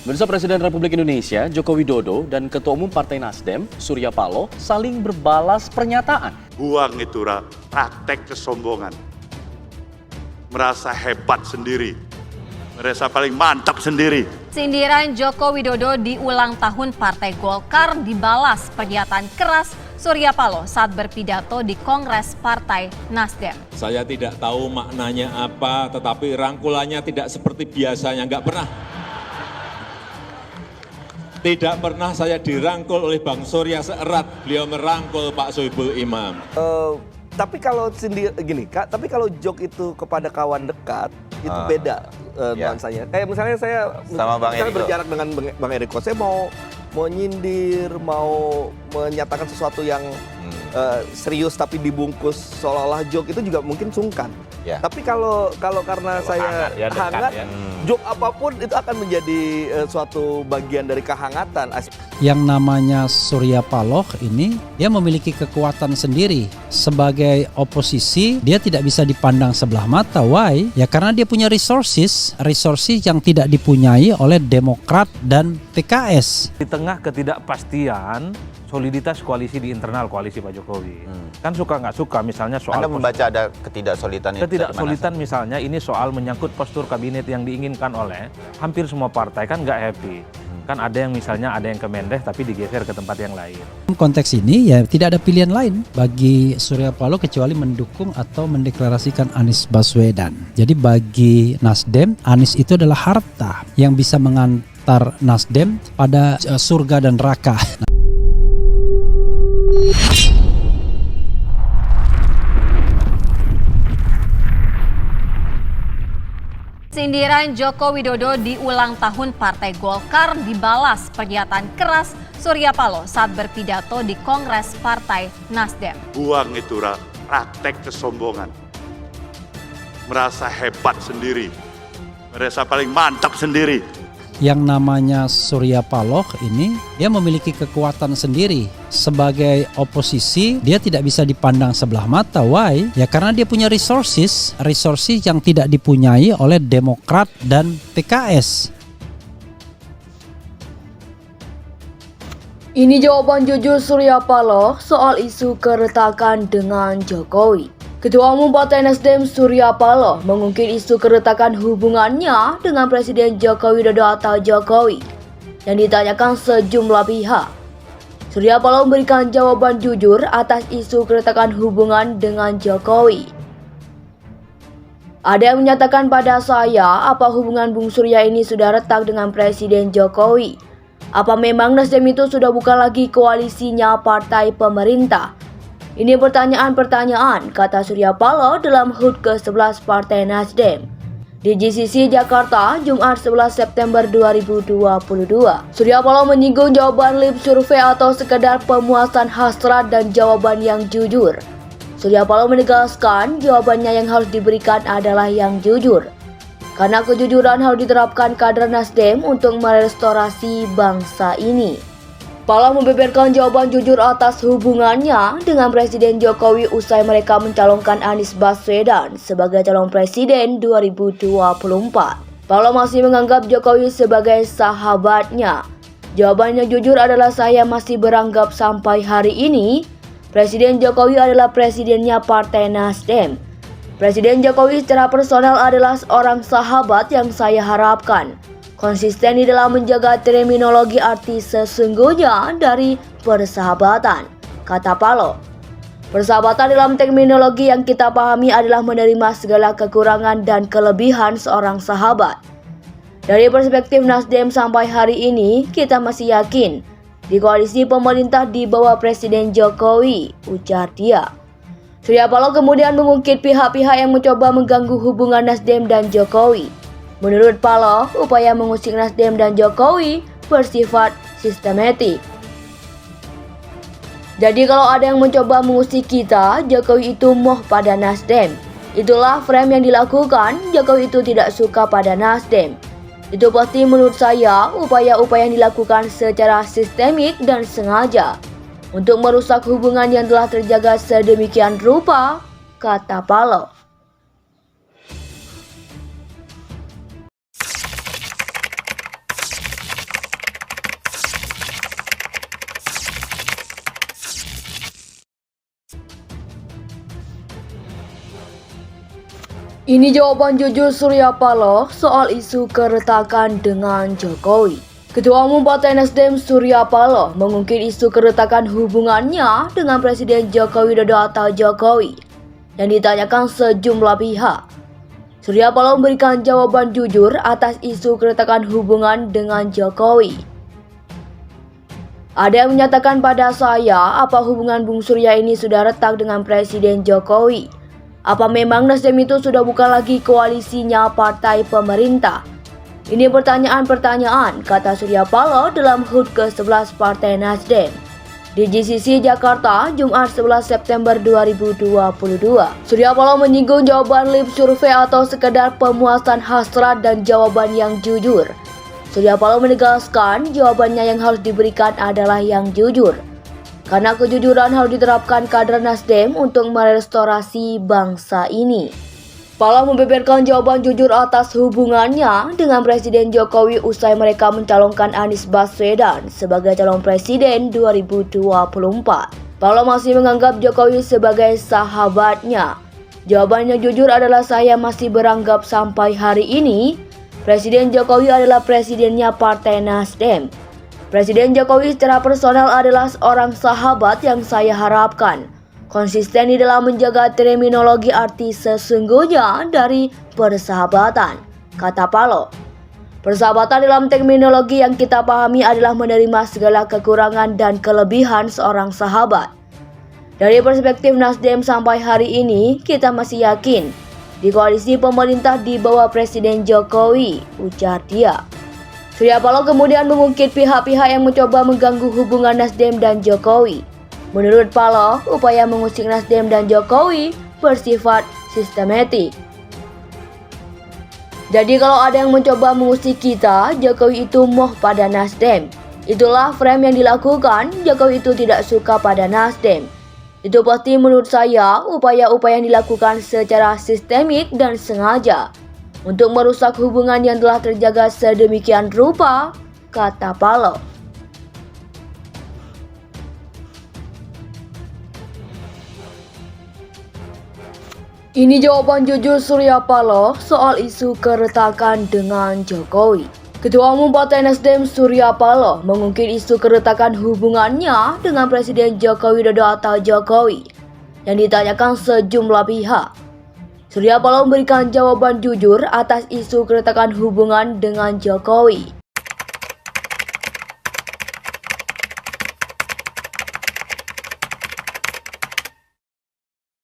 Pemirsa, Presiden Republik Indonesia Joko Widodo dan Ketua Umum Partai Nasdem Surya Paloh saling berbalas pernyataan. Buang itu praktek kesombongan. Merasa hebat sendiri. Merasa paling mantap sendiri. Sindiran Joko Widodo di ulang tahun Partai Golkar dibalas pernyataan keras Surya Paloh saat berpidato di Kongres Partai Nasdem. Saya tidak tahu maknanya apa, tetapi rangkulannya tidak seperti biasanya, Tidak pernah saya dirangkul oleh Bang Surya seerat beliau merangkul Pak Sohibul Imam. Tapi kalau gini Kak, tapi kalau joke itu kepada kawan dekat itu beda nuansanya. Kayak misalnya saya sama Bang Eriko, berjarak dengan Bang Eriko, saya mau nyindir, mau menyatakan sesuatu yang serius tapi dibungkus seolah-olah joke itu juga mungkin sungkan. Ya. Tapi kalau karena saya hangat, joke apapun itu akan menjadi suatu bagian dari kehangatan. Yang namanya Surya Paloh ini, dia memiliki kekuatan sendiri. Sebagai oposisi, dia tidak bisa dipandang sebelah mata. Why? Ya karena dia punya resources yang tidak dipunyai oleh Demokrat dan PKS. Di tengah ketidakpastian, soliditas koalisi di internal koalisi Pak Jokowi. Kan suka nggak suka misalnya soal... Anda membaca ada ketidaksolidan itu? Ketidaksolidan misalnya ini soal menyangkut postur kabinet yang diinginkan oleh hampir semua partai, kan nggak happy. Kan ada yang misalnya ada yang ke Mendes tapi digeser ke tempat yang lain. Konteks ini ya tidak ada pilihan lain bagi Surya Paloh kecuali mendukung atau mendeklarasikan Anies Baswedan. Jadi bagi Nasdem, Anies itu adalah harta yang bisa mengantar Nasdem pada surga dan neraka. Sindiran Joko Widodo di ulang tahun Partai Golkar dibalas pernyataan keras Surya Paloh saat berpidato di Kongres Partai Nasdem. Buang itu praktek kesombongan. Merasa hebat sendiri. Merasa paling mantap sendiri. Yang namanya Surya Paloh ini, dia memiliki kekuatan sendiri. Sebagai oposisi, dia tidak bisa dipandang sebelah mata. Why? Ya karena dia punya resources yang tidak dipunyai oleh Demokrat dan PKS. Ini jawaban jujur Surya Paloh soal isu keretakan dengan Jokowi. Ketua Umum Partai Nasdem Surya Paloh mengungkit isu keretakan hubungannya dengan Presiden Joko Widodo atau Jokowi yang ditanyakan sejumlah pihak. Surya Paloh memberikan jawaban jujur atas isu keretakan hubungan dengan Jokowi. Ada yang menyatakan pada saya apa hubungan Bung Surya ini sudah retak dengan Presiden Jokowi. Apa memang Nasdem itu sudah bukan lagi koalisinya partai pemerintah? Ini pertanyaan-pertanyaan, kata Surya Paloh dalam HUT ke-11 Partai Nasdem. Di GCC Jakarta, Jumat 11 September 2022. Surya Paloh menyinggung jawaban lip survei atau sekedar pemuasan hasrat dan jawaban yang jujur. Surya Paloh menegaskan jawabannya yang harus diberikan adalah yang jujur. Karena kejujuran harus diterapkan kader Nasdem untuk merestorasi bangsa ini. Paloh membeberkan jawaban jujur atas hubungannya dengan Presiden Jokowi usai mereka mencalonkan Anies Baswedan sebagai calon presiden 2024. Paloh masih menganggap Jokowi sebagai sahabatnya. Jawabannya jujur adalah saya masih beranggap sampai hari ini Presiden Jokowi adalah presidennya Partai Nasdem. Presiden Jokowi secara personal adalah seorang sahabat yang saya harapkan konsisten di dalam menjaga terminologi arti sesungguhnya dari persahabatan, kata Paloh. Persahabatan dalam terminologi yang kita pahami adalah menerima segala kekurangan dan kelebihan seorang sahabat. Dari perspektif Nasdem sampai hari ini, kita masih yakin di koalisi pemerintah di bawah Presiden Jokowi, ujar dia. Surya Paloh kemudian mengungkit pihak-pihak yang mencoba mengganggu hubungan Nasdem dan Jokowi. Menurut Paloh, upaya mengusik Nasdem dan Jokowi bersifat sistematik. Jadi kalau ada yang mencoba mengusik kita, Jokowi itu moh pada Nasdem. Itulah frame yang dilakukan, Jokowi itu tidak suka pada Nasdem. Itu pasti menurut saya upaya-upaya yang dilakukan secara sistemik dan sengaja untuk merusak hubungan yang telah terjaga sedemikian rupa, kata Paloh. Ini jawaban jujur Surya Paloh soal isu keretakan dengan Jokowi. Ketua Umum Partai Nasdem Surya Paloh mengungkit isu keretakan hubungannya dengan Presiden Joko Widodo atau Jokowi yang ditanyakan sejumlah pihak. Surya Paloh memberikan jawaban jujur atas isu keretakan hubungan dengan Jokowi. Ada yang menyatakan pada saya, apa hubungan Bung Surya ini sudah retak dengan Presiden Jokowi? Apa memang Nasdem itu sudah bukan lagi koalisinya partai pemerintah? Ini pertanyaan-pertanyaan, kata Surya Paloh dalam HUT ke-11 Partai Nasdem di GCC Jakarta, Jumat 11 September 2022. Surya Paloh menyinggung jawaban lip survei atau sekedar pemuasan hasrat dan jawaban yang jujur. Surya Paloh menegaskan jawabannya yang harus diberikan adalah yang jujur. Karena kejujuran harus diterapkan kader Nasdem untuk merestorasi bangsa ini. Paloh membeberkan jawaban jujur atas hubungannya dengan Presiden Jokowi usai mereka mencalonkan Anies Baswedan sebagai calon presiden 2024. Paloh masih menganggap Jokowi sebagai sahabatnya. Jawaban yang jujur adalah saya masih beranggap sampai hari ini Presiden Jokowi adalah presidennya Partai Nasdem. Presiden Jokowi secara personal adalah seorang sahabat yang saya harapkan konsisten di dalam menjaga terminologi arti sesungguhnya dari persahabatan, kata Paloh. Persahabatan dalam terminologi yang kita pahami adalah menerima segala kekurangan dan kelebihan seorang sahabat. Dari perspektif Nasdem sampai hari ini, kita masih yakin di koalisi pemerintah di bawah Presiden Jokowi, ujar dia. Surya Paloh kemudian mengungkit pihak-pihak yang mencoba mengganggu hubungan Nasdem dan Jokowi. Menurut Paloh, upaya mengusik Nasdem dan Jokowi bersifat sistematik. Jadi kalau ada yang mencoba mengusik kita, Jokowi itu moh pada Nasdem. Itulah frame yang dilakukan, Jokowi itu tidak suka pada Nasdem. Itu pasti menurut saya upaya-upaya yang dilakukan secara sistemik dan sengaja untuk merusak hubungan yang telah terjaga sedemikian rupa, kata Paloh. Ini jawaban jujur Surya Paloh soal isu keretakan dengan Jokowi. Ketua Umum Partai Nasdem Surya Paloh mengungkit isu keretakan hubungannya dengan Presiden Joko Widodo atau Jokowi yang ditanyakan sejumlah pihak. Surya Paloh memberikan jawaban jujur atas isu keretakan hubungan dengan Jokowi.